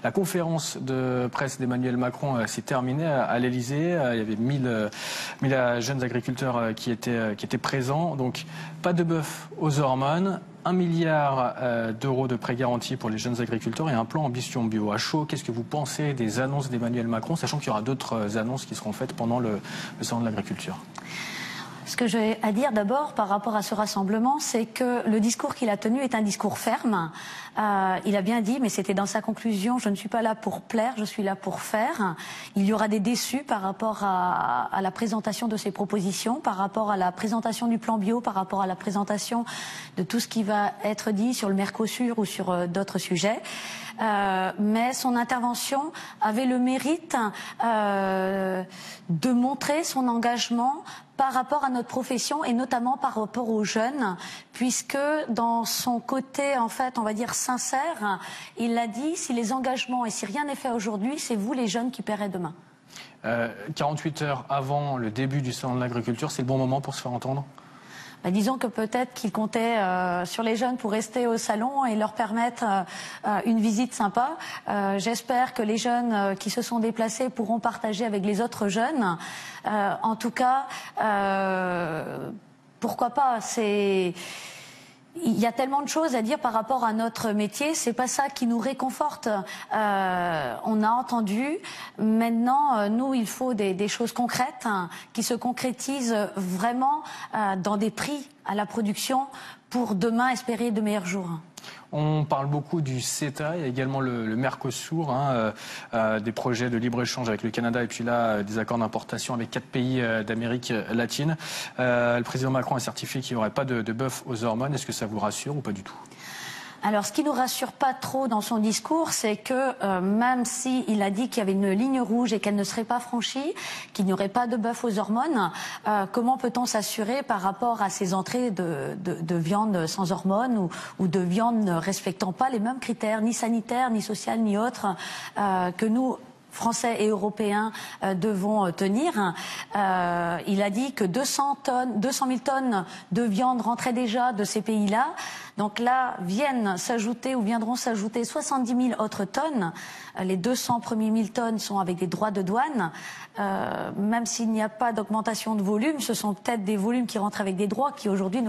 La conférence de presse d'Emmanuel Macron s'est terminée à l'Elysée. Il y avait 1000 jeunes agriculteurs qui étaient présents. Donc pas de bœuf aux hormones. 1 milliard d'euros de prêts garantis pour les jeunes agriculteurs et un plan Ambition Bio. À chaud, qu'est-ce que vous pensez des annonces d'Emmanuel Macron, sachant qu'il y aura d'autres annonces qui seront faites pendant le salon de l'agriculture? Ce que j'ai à dire d'abord par rapport à ce rassemblement, c'est que le discours qu'il a tenu est un discours ferme. Il a bien dit, mais c'était dans sa conclusion, je ne suis pas là pour plaire, je suis là pour faire. Il y aura des déçus par rapport à la présentation de ses propositions, par rapport à la présentation du plan bio, par rapport à la présentation de tout ce qui va être dit sur le Mercosur ou sur d'autres sujets. Mais son intervention avait le mérite de montrer son engagement par rapport à notre profession et notamment par rapport aux jeunes, puisque dans son côté, en fait, on va dire sincère, il l'a dit, si les engagements et si rien n'est fait aujourd'hui, c'est vous les jeunes qui paierez demain. 48 heures avant le début du salon de l'agriculture, c'est le bon moment pour se faire entendre ? Disons que peut-être qu'il comptait sur les jeunes pour rester au salon et leur permettre une visite sympa. J'espère que les jeunes qui se sont déplacés pourront partager avec les autres jeunes. En tout cas, pourquoi pas, il y a tellement de choses à dire par rapport à notre métier, c'est pas ça qui nous réconforte. On a entendu, maintenant, nous, il faut des choses concrètes qui se concrétisent vraiment dans des prix à la production pour demain espérer de meilleurs jours. On parle beaucoup du CETA, il y a également le Mercosur, des projets de libre-échange avec le Canada et puis là des accords d'importation avec 4 pays d'Amérique latine. Le président Macron a certifié qu'il n'y aurait pas de bœuf aux hormones. Est-ce que ça vous rassure ou pas du tout ? Alors, ce qui nous rassure pas trop dans son discours, c'est que même s'il a dit qu'il y avait une ligne rouge et qu'elle ne serait pas franchie, qu'il n'y aurait pas de bœuf aux hormones, comment peut-on s'assurer par rapport à ces entrées de viande sans hormones ou de viande ne respectant pas les mêmes critères, ni sanitaires, ni sociaux, ni autres, que nous, Français et Européens, devons tenir. Il a dit que 200 000 tonnes de viande rentraient déjà de ces pays-là. Donc là, viendront s'ajouter 70 000 autres tonnes. Les 200 premiers 1000 tonnes sont avec des droits de douane. Même s'il n'y a pas d'augmentation de volume, ce sont peut-être des volumes qui rentrent avec des droits qui aujourd'hui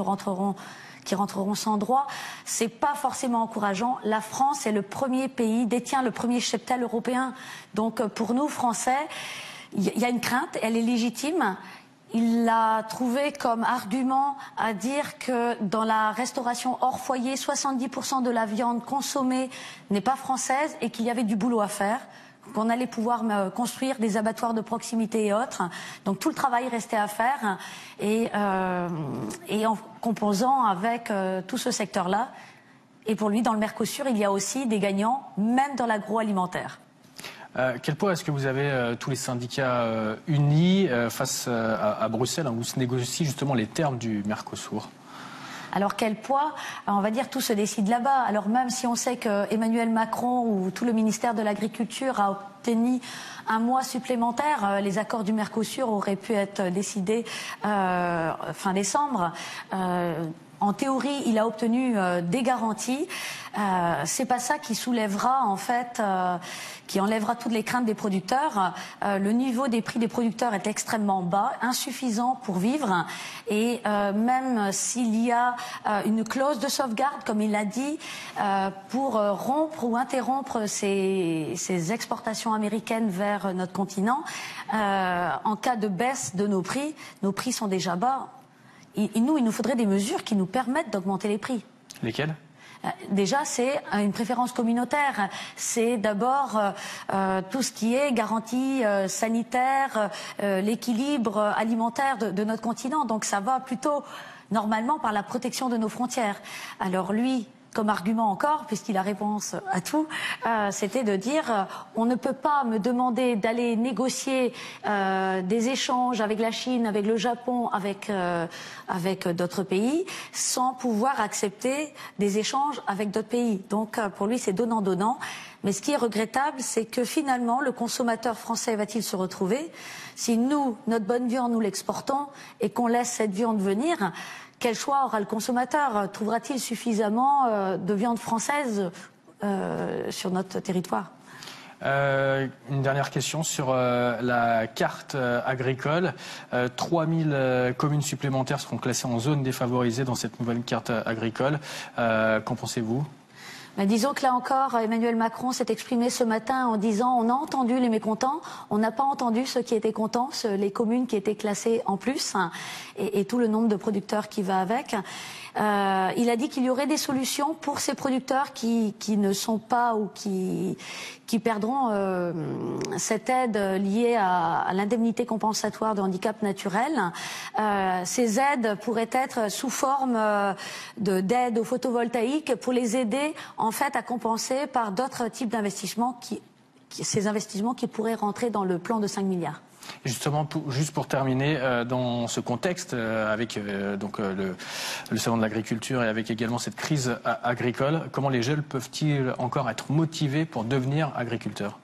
qui rentreront sans droit. C'est pas forcément encourageant. La France est le premier pays, détient le premier cheptel européen. Donc pour nous, Français, il y a une crainte, elle est légitime. Il l'a trouvé comme argument à dire que dans la restauration hors foyer, 70% de la viande consommée n'est pas française et qu'il y avait du boulot à faire, qu'on allait pouvoir construire des abattoirs de proximité et autres. Donc tout le travail restait à faire et en composant avec tout ce secteur-là. Et pour lui, dans le Mercosur, il y a aussi des gagnants, même dans l'agroalimentaire. Quel poids est-ce que vous avez tous les syndicats unis face à Bruxelles, où se négocient justement les termes du Mercosur ? Alors quel poids? On va dire tout se décide là-bas. Alors même si on sait que Emmanuel Macron ou tout le ministère de l'Agriculture a obtenu un mois supplémentaire, les accords du Mercosur auraient pu être décidés fin décembre. En théorie, il a obtenu des garanties. C'est pas ça qui soulèvera en fait, qui enlèvera toutes les craintes des producteurs. Le niveau des prix des producteurs est extrêmement bas, insuffisant pour vivre. Et même s'il y a une clause de sauvegarde, comme il l'a dit, pour rompre ou interrompre ces exportations américaines vers notre continent, en cas de baisse de nos prix sont déjà bas. Il nous faudrait des mesures qui nous permettent d'augmenter les prix. Lesquelles ? Déjà, c'est une préférence communautaire. C'est d'abord tout ce qui est garantie sanitaire, l'équilibre alimentaire de notre continent. Donc ça va plutôt normalement par la protection de nos frontières. Alors lui, comme argument encore, puisqu'il a réponse à tout, c'était de dire on ne peut pas me demander d'aller négocier des échanges avec la Chine, avec le Japon, avec d'autres pays, sans pouvoir accepter des échanges avec d'autres pays. Donc pour lui, c'est donnant-donnant. Mais ce qui est regrettable, c'est que finalement, le consommateur français va-t-il se retrouver si nous, notre bonne viande, nous l'exportons et qu'on laisse cette viande venir? Quel choix aura le consommateur? Trouvera-t-il suffisamment de viande française sur notre territoire. Une dernière question sur la carte agricole. 3000 communes supplémentaires seront classées en zone défavorisée dans cette nouvelle carte agricole. Qu'en pensez-vous ? Mais disons que là encore, Emmanuel Macron s'est exprimé ce matin en disant on a entendu les mécontents, on n'a pas entendu ceux qui étaient contents, les communes qui étaient classées en plus, et tout le nombre de producteurs qui va avec. Il a dit qu'il y aurait des solutions pour ces producteurs qui ne sont pas ou qui perdront cette aide liée à l'indemnité compensatoire de handicap naturel. Ces aides pourraient être sous forme d'aide au photovoltaïque pour les aider en fait à compenser par d'autres types d'investissements ces investissements qui pourraient rentrer dans le plan de 5 milliards. Justement, juste pour terminer, dans ce contexte, avec donc le salon de l'agriculture et avec également cette crise agricole, comment les jeunes peuvent-ils encore être motivés pour devenir agriculteurs ?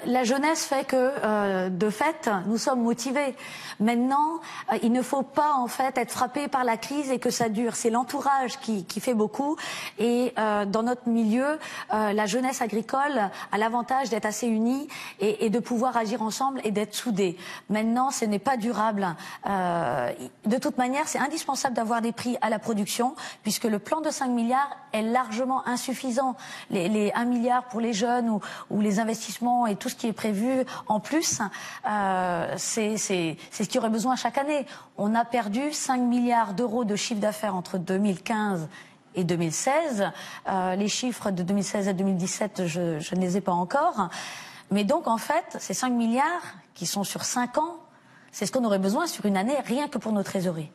La jeunesse fait que, de fait, nous sommes motivés. Maintenant, il ne faut pas en fait être frappé par la crise et que ça dure. C'est l'entourage qui fait beaucoup. Et dans notre milieu, la jeunesse agricole a l'avantage d'être assez unie et de pouvoir agir ensemble et d'être soudés. Maintenant, ce n'est pas durable. De toute manière, c'est indispensable d'avoir des prix à la production, puisque le plan de 5 milliards est largement insuffisant. Les 1 milliard pour les jeunes ou les investissements et tout ce qui est prévu en plus, c'est ce qu'il y aurait besoin chaque année. On a perdu 5 milliards d'euros de chiffre d'affaires entre 2015 et 2016. Les chiffres de 2016 à 2017, je ne les ai pas encore. Mais donc, en fait, ces 5 milliards qui sont sur 5 ans, c'est ce qu'on aurait besoin sur une année, rien que pour nos trésoreries.